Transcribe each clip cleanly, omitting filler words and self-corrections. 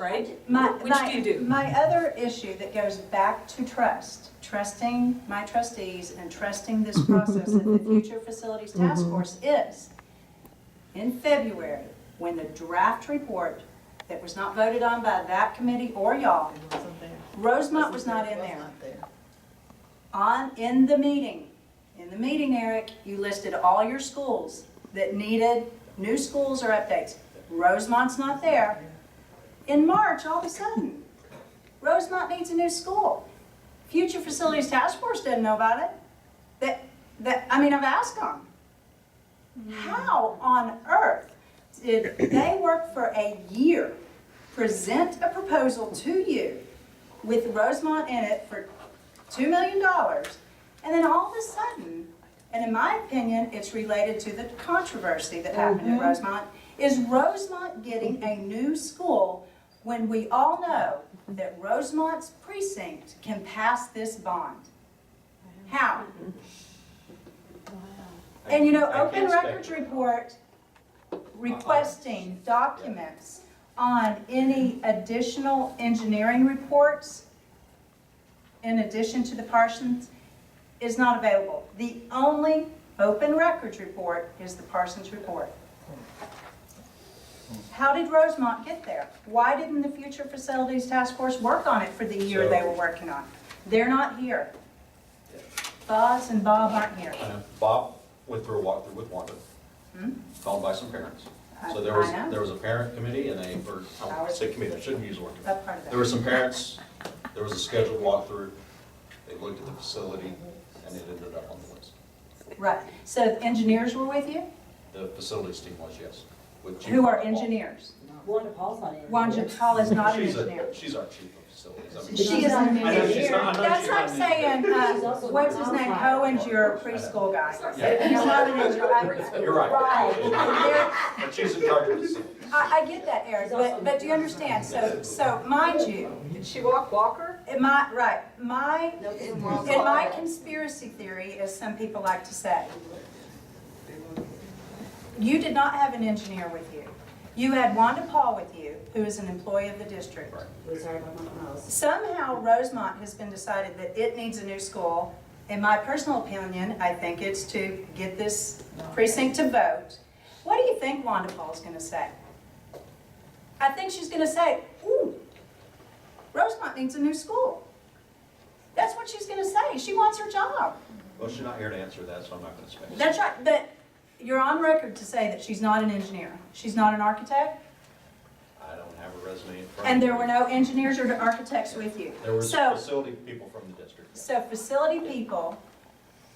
right? Which do you do? My other issue that goes back to trusting my trustees and trusting this process that the Future Facilities Task Force is, in February, when the draft report that was not voted on by that committee or y'all, Rosemont was not in there. In the meeting, Eric, you listed all your schools that needed new schools or updates. Rosemont's not there. In March, all of a sudden, Rosemont needs a new school. Future Facilities Task Force doesn't know about it. I've asked them. How on earth did they work for a year, present a proposal to you with Rosemont in it for $2 million, and then all of a sudden, and in my opinion, it's related to the controversy that happened at Rosemont, is Rosemont getting a new school when we all know that Rosemont's precinct can pass this bond? How? And you know, open records report requesting documents on any additional engineering reports in addition to the Parsons is not available. The only open records report is the Parsons report. How did Rosemont get there? Why didn't the Future Facilities Task Force work on it for the year they were working on? They're not here. Boz and Bob aren't here. Bob went through a walkthrough with Wanda, called by some parents. So there was a parent committee and I would say committee, I shouldn't use the word committee. There were some parents, there was a scheduled walkthrough, they looked at the facility and it ended up on the list. Right, so engineers were with you? The facilities team was, yes. Who are engineers? Wanda Paul's not in. Wanda Paul is not an engineer. She's our chief of facilities. I mean, She is an I know she's engineer. not- I know That's she's like not an saying, what's his name, Cowan's your preschool guy. He's not an engineer. You're right. Right. But she's in charge of the facility. I get that, Eric, but do you understand? So mind you, Did she walker? in my conspiracy theory, as some people like to say, you did not have an engineer with you. You had Wanda Paul with you, who is an employee of the district. Somehow Rosemont has been decided that it needs a new school. In my personal opinion, I think it's to get this precinct to vote. What do you think Wanda Paul's going to say? I think she's going to say, ooh, Rosemont needs a new school. That's what she's going to say. She wants her job. Well, she's not here to answer that, so I'm not going to speculate. That's right, but you're on record to say that she's not an engineer. She's not an architect? I don't have a resume in front of me. And there were no engineers or architects with you? There were So- facility people from the district. So facility people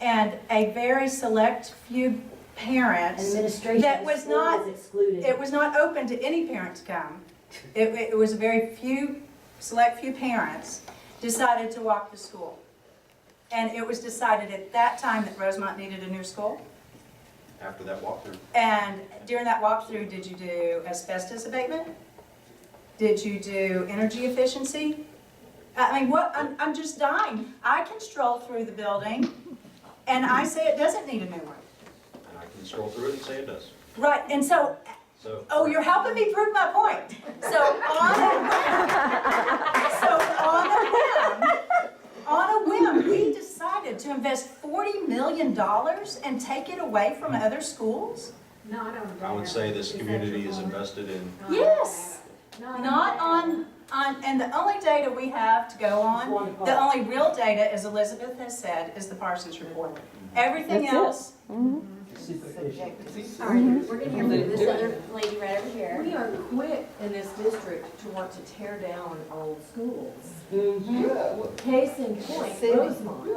and a very select few parents Administration that of was school not, is excluded. it was not open to any parent to come. It was a very select few parents decided to walk the school. And it was decided at that time that Rosemont needed a new school. After that walkthrough. And during that walkthrough, did you do asbestos abatement? Did you do energy efficiency? I mean, I'm just dying. I can stroll through the building and I say it doesn't need a new one. And I can scroll through it and say it does. Right, and so, oh, you're helping me prove my point. So on a whim, we decided to invest $40 million and take it away from other schools? No, I don't. I would say this community is invested in. Yes. Not on, and the only data we have to go on, the only real data, as Elizabeth has said, is the Parsons report. Everything else. All right, we're gonna hear from this other lady right over here. We are quick in this district to want to tear down old schools. Case in point, Rosemont.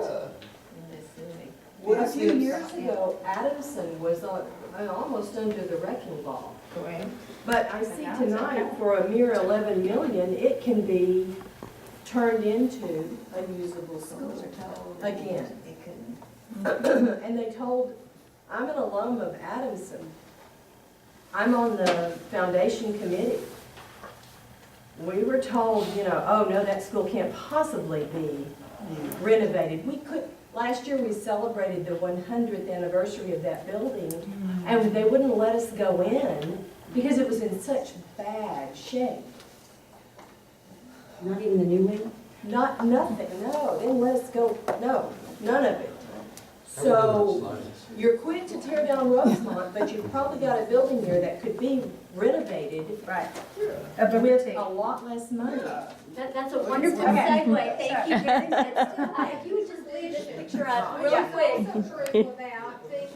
A few years ago, Adamson was almost under the wrecking ball. But I see tonight, for a mere 11 million, it can be turned into a usable school again. And they told, I'm an alum of Adamson. I'm on the foundation committee. We were told, oh no, that school can't possibly be renovated. Last year we celebrated the 100th anniversary of that building, and they wouldn't let us go in because it was in such bad shape. Not even the new wing? Nothing, no, they didn't let us go, no, none of it. So, you're quick to tear down Rosemont, but you've probably got a building there that could be renovated Right. with a lot less money. That's a wonderful Okay. segue, thank you very much. If you would just leave this picture up real quick. Also true about things,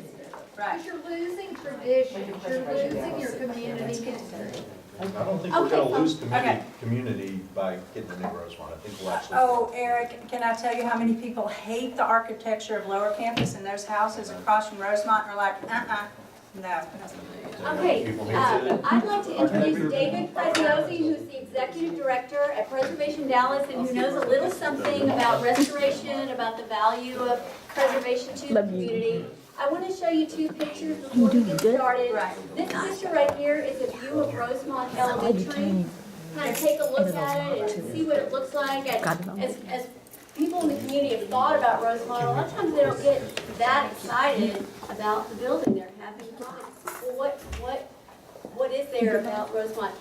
Right. because you're losing tradition, you're losing your community history. I don't think we're Okay, gonna lose Okay. community by getting the new Rosemont. I think we'll actually. Oh, Eric, can I tell you how many people hate the architecture of Lower Campus and those houses across from Rosemont are like, no. Okay, People hate it. I'd like to introduce David Preziosi, who's the Executive Director at Preservation Dallas, and who knows a little something about restoration, about the value of preservation to the community. I want to show you two pictures before we get started. Right. This picture right here is a view of Rosemont Elementary. Kind of take a look at it and see what it looks like. As people in the community have thought about Rosemont, a lot of times they don't get that excited about the building. They're having comments. Well, what is there about Rosemont?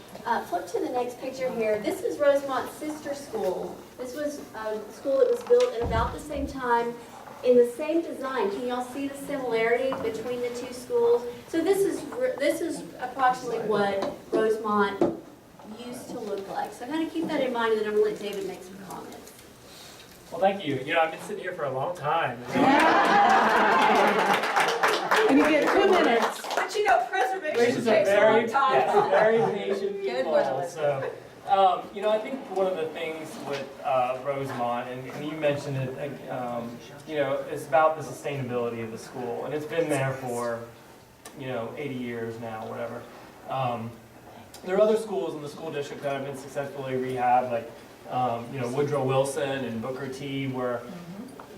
Flip to the next picture here. This is Rosemont's sister school. This was a school that was built at about the same time in the same design. Can y'all see the similarity between the two schools? So this is approximately what Rosemont used to look like. So kind of keep that in mind, and then I'm going to let David make some comments. Well, thank you. You know, I've been sitting here for a long time. And you get 2 minutes. But you know, preservation Which takes a long time. yes, very patient Good people. one. So, you know, I think one of the things with Rosemont, and you mentioned it, you know, it's about the sustainability of the school, and it's been there for, you know, 80 years now, whatever. There are other schools in the school district that have been successfully rehabbed, like, you know, Woodrow Wilson and Booker T, where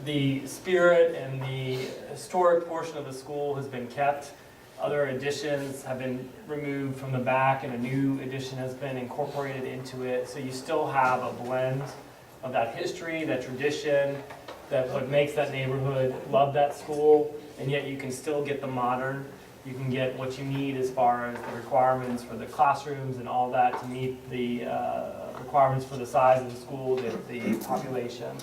the spirit and the historic portion of the school has been kept. Other additions have been removed from the back, and a new addition has been incorporated into it. So you still have a blend of that history, that tradition, that what makes that neighborhood love that school, and yet you can still get the modern. You can get what you need as far as the requirements for the classrooms and all that to meet the requirements for the size of the school, the population.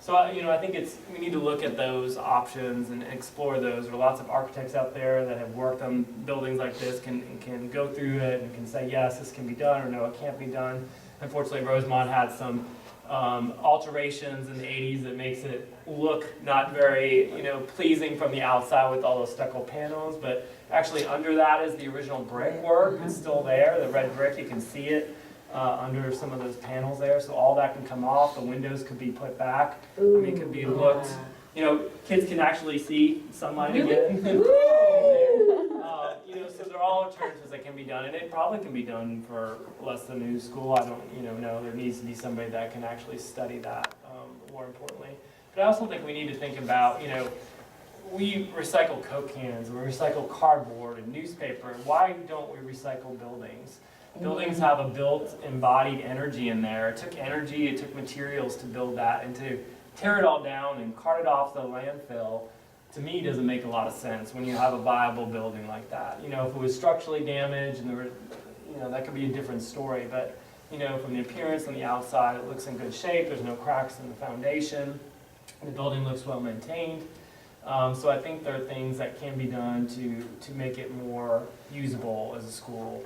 So, you know, I think we need to look at those options and explore those. There are lots of architects out there that have worked on buildings like this, can go through it and can say, yes, this can be done, or no, it can't be done. Unfortunately, Rosemont had some alterations in the 80s that makes it look not very, you know, pleasing from the outside with all those stucco panels, but actually under that is the original brickwork. It's still there, the red brick, you can see it under some of those panels there, so all that can come off. The windows could be put back. I mean, it could be looked, you know, kids can actually see sunlight again. You know, so there are all alternatives that can be done, and it probably can be done for less than a new school. I don't, you know there needs to be somebody that can actually study that, more importantly. But I also think we need to think about, you know, we recycle Coke cans, we recycle cardboard and newspaper. Why don't we recycle buildings? Buildings have a built embodied energy in there. It took energy, it took materials to build that, and to tear it all down and cart it off the landfill, to me, doesn't make a lot of sense when you have a viable building like that. You know, if it was structurally damaged and there were, you know, that could be a different story, but, you know, from the appearance on the outside, it looks in good shape. There's no cracks in the foundation. The building looks well maintained. So I think there are things that can be done to make it more usable as a school,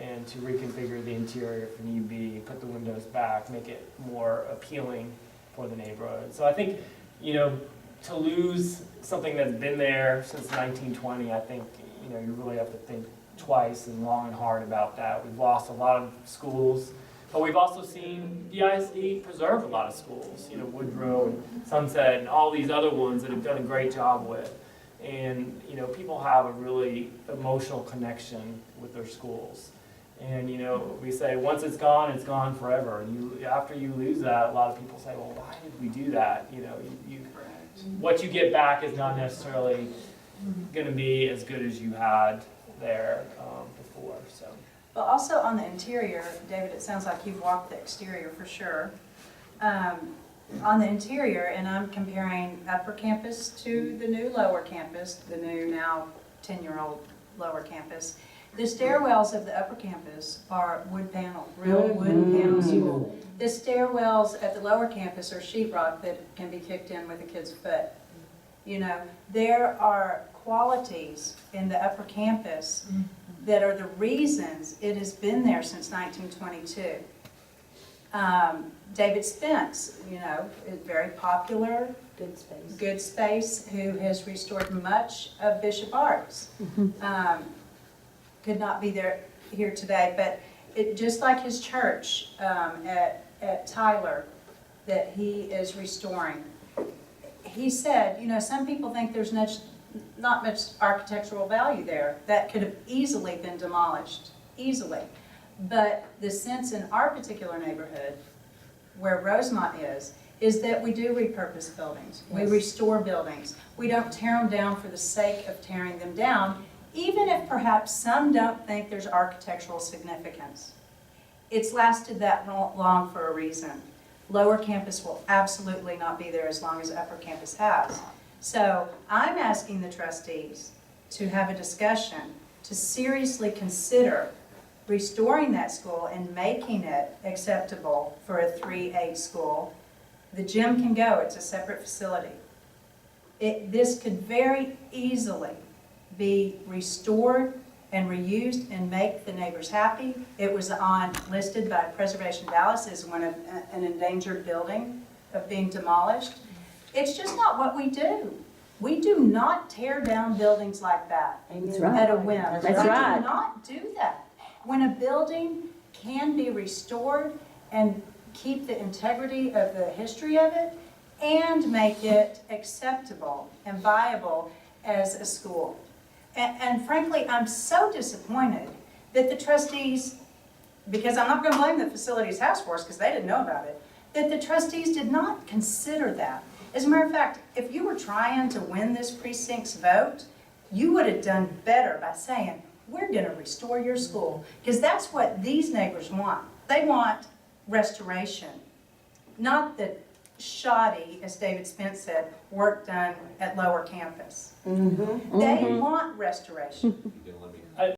and to reconfigure the interior if need be, put the windows back, make it more appealing for the neighborhood. So I think, you know, to lose something that's been there since 1920, I think, you know, you really have to think twice and long and hard about that. We've lost a lot of schools, but we've also seen DISD preserve a lot of schools, you know, Woodrow and Sunset and all these other ones that have done a great job with. And, you know, people have a really emotional connection with their schools. And, you know, we say once it's gone forever. And after you lose that, a lot of people say, well, why did we do that? You know, what you get back is not necessarily going to be as good as you had there before. So. Well, also on the interior, David, it sounds like you've walked the exterior for sure. On the interior, and I'm comparing upper campus to the new lower campus, the new now 10-year-old lower campus. The stairwells of the upper campus are wood paneled, real wood panels. The stairwells at the lower campus are sheetrock that can be kicked in with a kid's foot. You know, there are qualities in the upper campus that are the reasons it has been there since 1922. David Spence, you know, is very popular. Good Space, who has restored much of Bishop Arts. Could not be here today, but just like his church at Tyler that he is restoring. He said, you know, some people think there's not much architectural value there. That could have easily been demolished, easily. But the sense in our particular neighborhood, where Rosemont is that we do repurpose buildings. We restore buildings. We don't tear them down for the sake of tearing them down, even if perhaps some don't think there's architectural significance. It's lasted that long for a reason. Lower campus will absolutely not be there as long as upper campus has. So I'm asking the trustees to have a discussion to seriously consider restoring that school and making it acceptable for a 3-8 school. The gym can go, it's a separate facility. This could very easily be restored and reused and make the neighbors happy. It was listed by Preservation Dallas as an endangered building of being demolished. It's just not what we do. We do not tear down buildings like that at a whim. We do not do that. When a building can be restored and keep the integrity of the history of it and make it acceptable and viable as a school. And frankly, I'm so disappointed that the trustees, because I'm not going to blame the Facilities Task Force because they didn't know about it, that the trustees did not consider that. As a matter of fact, if you were trying to win this precinct's vote, you would have done better by saying, we're going to restore your school, because that's what these neighbors want. They want restoration, not the shoddy, as David Spence said, work done at lower campus. They want restoration. You can let me